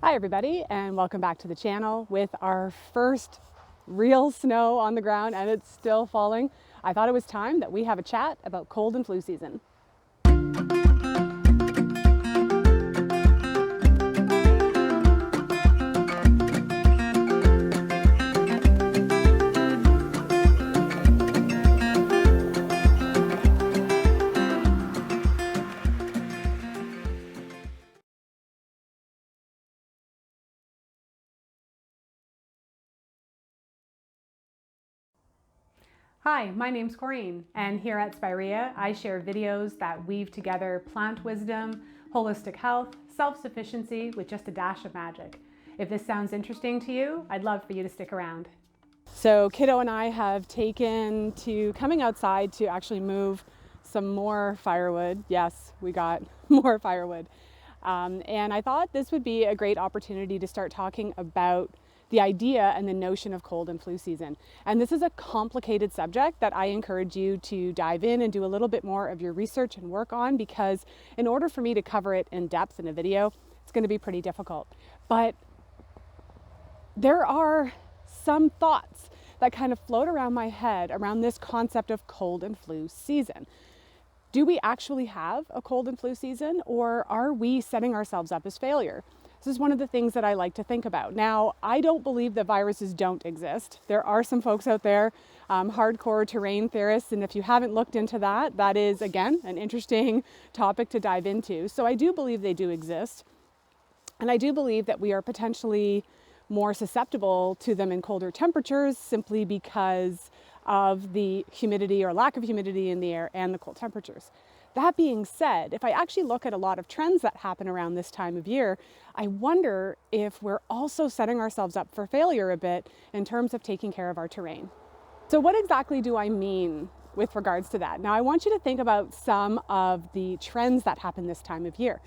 Hi everybody, and welcome back to the channel with our first real snow on the ground, and it's still falling. I thought it was time that we have a chat about cold and flu season. Hi, my name's Corinne, and here at Spirea, I share videos that weave together plant wisdom, holistic health, self-sufficiency with just a dash of magic. If this sounds interesting to you, I'd love for you to stick around. So Kiddo and I have taken to coming outside to actually move some more firewood. Yes, we got more firewood. And I thought this would be a great opportunity to start talking about the idea and the notion of cold and flu season. And this is a complicated subject that I encourage you to dive in and do a little bit more of your research and work on, because in order for me to cover it in depth in a video, it's going to be pretty difficult. But there are some thoughts that kind of float around my head around this concept of cold and flu season. Do we actually have a cold and flu season, or are we setting ourselves up as failure? This is one of the things that I like to think about. Now, I don't believe that viruses don't exist. There are some folks out there, hardcore terrain theorists, and if you haven't looked into that, that is, again, an interesting topic to dive into. So I do believe they do exist, and I do believe that we are potentially more susceptible to them in colder temperatures simply because of the humidity or lack of humidity in the air and the cold temperatures. That being said, if I actually look at a lot of trends that happen around this time of year, I wonder if we're also setting ourselves up for failure a bit in terms of taking care of our terrain. So what exactly do I mean with regards to that? Now, I want you to think about some of the trends that happen this time of year.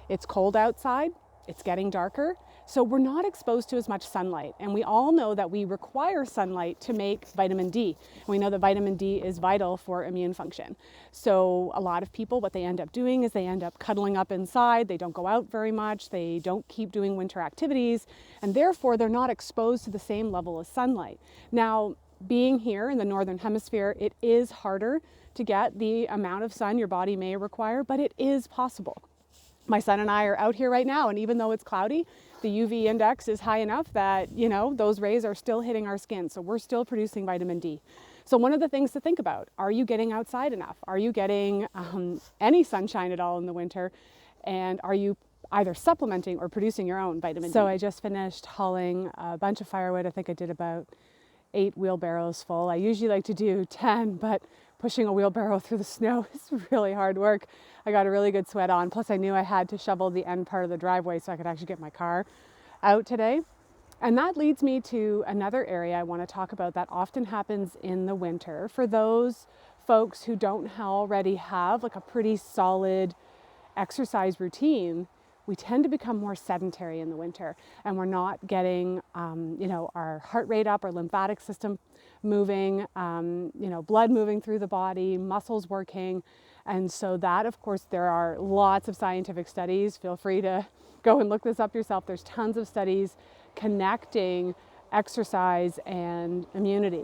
It's cold outside, it's getting darker, so we're not exposed to as much sunlight. And we all know that we require sunlight to make vitamin D. And we know that vitamin D is vital for immune function. So a lot of people, what they end up doing is they end up cuddling up inside. They don't go out very much. They don't keep doing winter activities. And therefore, they're not exposed to the same level of sunlight. Now, being here in the Northern Hemisphere, it is harder to get the amount of sun your body may require, but it is possible. My son and I are out here right now, and even though it's cloudy, the UV index is high enough that, those rays are still hitting our skin. So we're still producing vitamin D. So one of the things to think about, are you getting outside enough? Are you getting any sunshine at all in the winter? And are you either supplementing or producing your own vitamin D? So I just finished hauling a bunch of firewood. I think I did about 8 wheelbarrows full. I usually like to do 10, but pushing a wheelbarrow through the snow is really hard work. I got a really good sweat on. Plus I knew I had to shovel the end part of the driveway so I could actually get my car out today. And that leads me to another area I want to talk about that often happens in the winter for those folks who don't already have like a pretty solid exercise routine. We tend to become more sedentary in the winter, and we're not getting, our heart rate up, our lymphatic system moving, blood moving through the body, muscles working. And so that, of course, there are lots of scientific studies. Feel free to go and look this up yourself. There's tons of studies connecting exercise and immunity.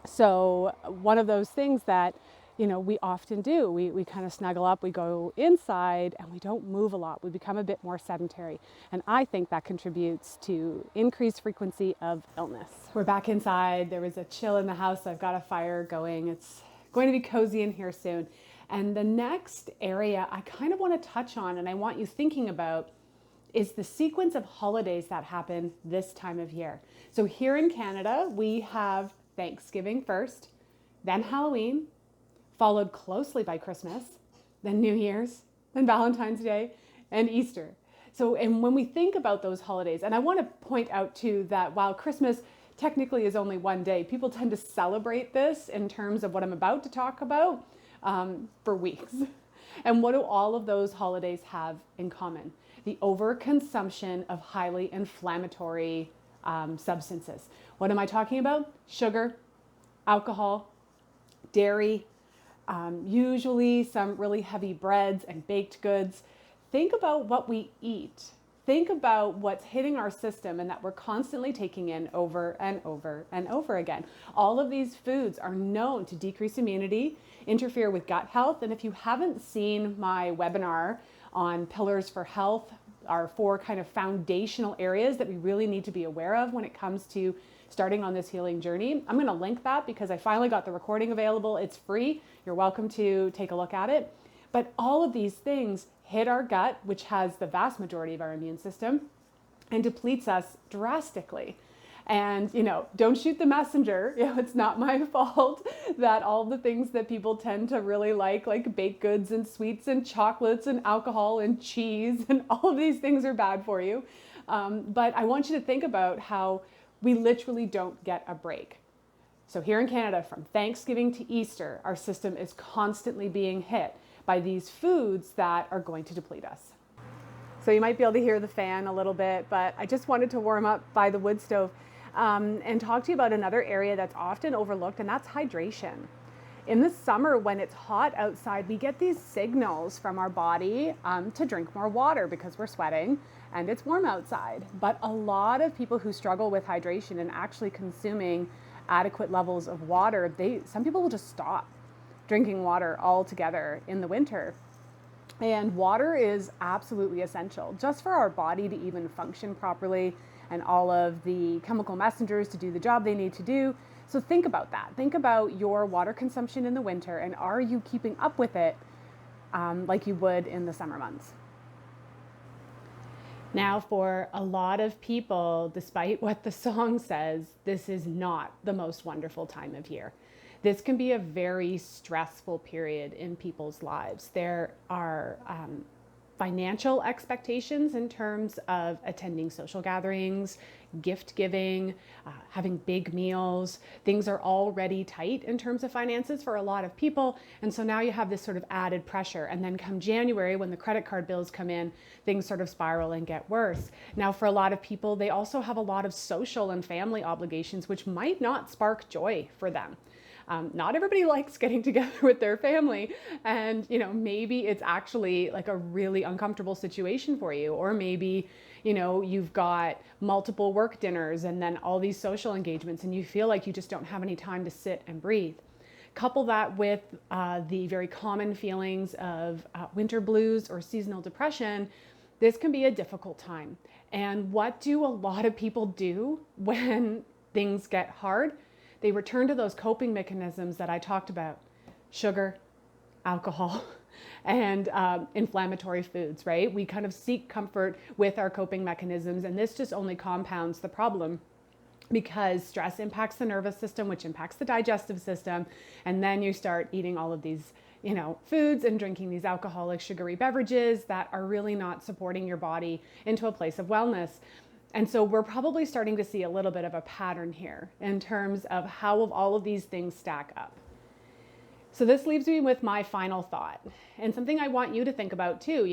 So one of those things that we often do. We kind of snuggle up, we go inside, and we don't move a lot. We become a bit more sedentary. And I think that contributes to increased frequency of illness. We're back inside. There was a chill in the house. I've got a fire going. It's going to be cozy in here soon. And the next area I kind of want to touch on, and I want you thinking about, is the sequence of holidays that happen this time of year. So here in Canada, we have Thanksgiving first, then Halloween, followed closely by Christmas, then New Year's, then Valentine's Day, and Easter. So, and when we think about those holidays, and I want to point out too that while Christmas technically is only one day, people tend to celebrate this in terms of what I'm about to talk about for weeks. And what do all of those holidays have in common? The overconsumption of highly inflammatory substances. What am I talking about? Sugar, alcohol, dairy, usually some really heavy breads and baked goods. Think about what we eat think about what's hitting our system and that we're constantly taking in over and over and over again. All of these foods are known to decrease immunity, interfere with gut health. And if you haven't seen my webinar on pillars for health, our 4 kind of foundational areas that we really need to be aware of when it comes to starting on this healing journey, I'm going to link that because I finally got the recording available. It's free. You're welcome to take a look at it. But all of these things hit our gut, which has the vast majority of our immune system, and depletes us drastically. And, don't shoot the messenger. It's not my fault that all the things that people tend to really like baked goods and sweets and chocolates and alcohol and cheese and all of these things are bad for you. But I want you to think about how we literally don't get a break. So here in Canada, from Thanksgiving to Easter, our system is constantly being hit by these foods that are going to deplete us. So you might be able to hear the fan a little bit, but I just wanted to warm up by the wood stove and talk to you about another area that's often overlooked, and that's hydration. In the summer, when it's hot outside, we get these signals from our body to drink more water because we're sweating and it's warm outside. But a lot of people who struggle with hydration and actually consuming adequate levels of water, some people will just stop drinking water altogether in the winter. And water is absolutely essential just for our body to even function properly and all of the chemical messengers to do the job they need to do. So think about that. Think about your water consumption in the winter, and are you keeping up with it like you would in the summer months? Now, for a lot of people, despite what the song says, this is not the most wonderful time of year. This can be a very stressful period in people's lives. There are financial expectations in terms of attending social gatherings, gift giving, having big meals. Things are already tight in terms of finances for a lot of people. And so now you have this sort of added pressure. And then come January, when the credit card bills come in, things sort of spiral and get worse. Now, for a lot of people, they also have a lot of social and family obligations, which might not spark joy for them. Not everybody likes getting together with their family, and maybe it's actually like a really uncomfortable situation for you, or maybe you've got multiple work dinners and then all these social engagements and you feel like you just don't have any time to sit and breathe. Couple that with the very common feelings of winter blues or seasonal depression. This can be a difficult time. And what do a lot of people do when things get hard? They return to those coping mechanisms that I talked about: sugar, alcohol, and inflammatory foods, right? We kind of seek comfort with our coping mechanisms, and this just only compounds the problem because stress impacts the nervous system, which impacts the digestive system, and then you start eating all of these foods and drinking these alcoholic, sugary beverages that are really not supporting your body into a place of wellness. And so we're probably starting to see a little bit of a pattern here in terms of how all of these things stack up. So this leaves me with my final thought, and something I want you to think about too.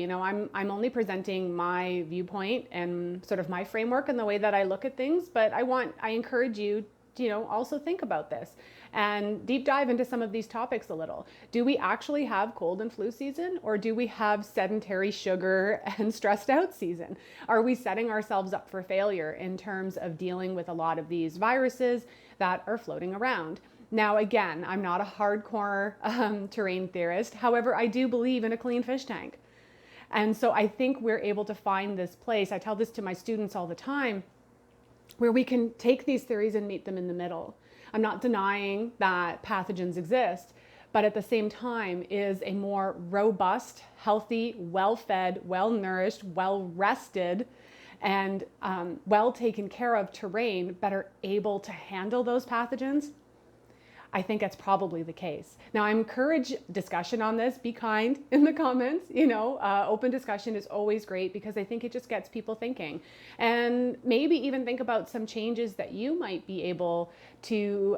I'm only presenting my viewpoint and sort of my framework and the way that I look at things, but I encourage you to also think about this and deep dive into some of these topics a little. Do we actually have cold and flu season, or do we have sedentary, sugar and stressed out season? Are we setting ourselves up for failure in terms of dealing with a lot of these viruses that are floating around? Now, again, I'm not a hardcore terrain theorist. However, I do believe in a clean fish tank. And so I think we're able to find this place. I tell this to my students all the time, where we can take these theories and meet them in the middle. I'm not denying that pathogens exist, but at the same time, is a more robust, healthy, well-fed, well-nourished, well-rested, and well taken care of terrain better able to handle those pathogens? I think that's probably the case. Now, I encourage discussion on this. Be kind in the comments. Open discussion is always great because I think it just gets people thinking. And maybe even think about some changes that you might be able to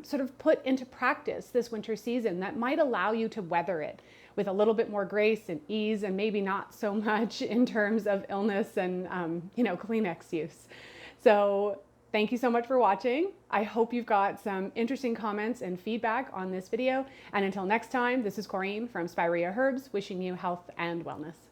sort of put into practice this winter season that might allow you to weather it with a little bit more grace and ease, and maybe not so much in terms of illness and Kleenex use. So thank you so much for watching. I hope you've got some interesting comments and feedback on this video. And until next time, this is Corinne from Spirea Herbs, wishing you health and wellness.